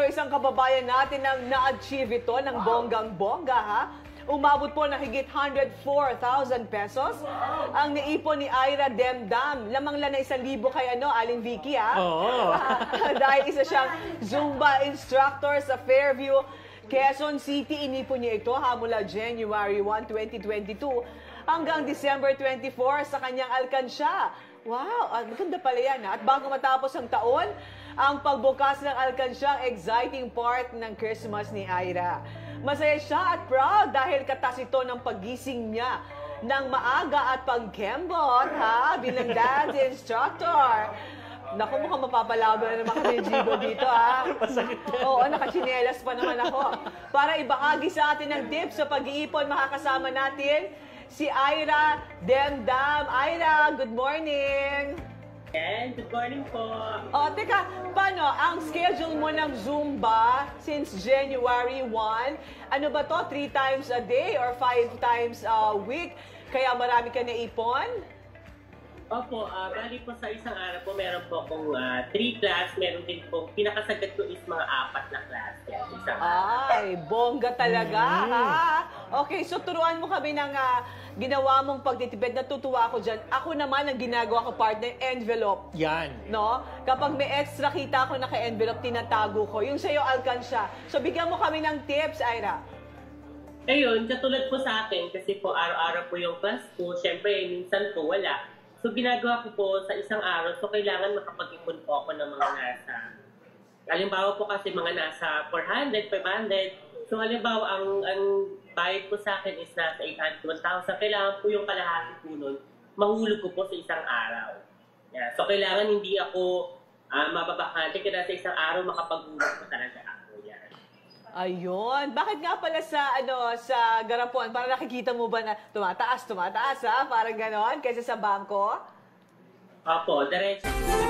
isang kababayan natin ang na-achieve ito ng bonggang-bongga, ha? Umabot po ng higit 104,000 pesos ang naipon ni Ira Demdam. Lamang lang na 1,000 kay Aling Vicky, ha? Oo. Dahil isa siyang Zumba instructor sa Fairview, Quezon City. Inipon niya ito mula January 1, 2022 hanggang December 24 sa kanyang alkansya. Wow, maganda pala yan, ha? At bago matapos ang taon, ang pagbukas ng alkansyang exciting part ng Christmas ni Ira. Masaya siya at proud dahil katas ito ng pagising niya ng maaga at pagkembot, ha? Bilang dance instructor. Naku, mukhang mapapalaban na naman kami, Jigo, dito, ha? Oo, nakachinelas pa naman ako. Para ibahagi sa atin ang tips sa pag-iipon, makakasama natin si Ira Demdam. Ira, good morning! And good morning po. O, teka, paano? Ang schedule mo ng Zumba since January 1, ano ba to? 3 times a day or 5 times a week? Kaya marami ka naipon? Opo, bali po sa isang araw po, meron po akong 3 class. Meron din po, pinakasagat ko is mga 4 na class. Yan, isang Ay, bongga talaga, ha? Okay, so turuan mo kami ng ginawa mong pagtitipid. Natutuwa ako dyan. Ako naman, ang ginagawa ko, partner, envelope. Yan. No? Kapag may extra kita ako naka-envelope, tinatago ko. Yung sa'yo, alkansya. So, bigyan mo kami ng tips, Ira. Ayun, katulad po sa akin, kasi po araw-araw po yung class po, syempre, minsan po wala. So, ginagawa ko po sa isang araw, so kailangan makapag-ipon po ako ng mga nasa, halimbawa po kasi mga nasa 400, 500. So, halimbawa, ang bayad po sa akin is nasa 800, 1,000. Kailangan po yung kalahati po nun, mahulog ko po sa isang araw. Yeah. So, kailangan hindi ako mababakante, kaya sa isang araw makapag-hulog po talaga ako. Yan. Ayun. Bakit nga pala sa sa garapuan, para nakikita mo ba na tumataas, ha? Parang ganon, kaysa sa bangko? Opo, diretso.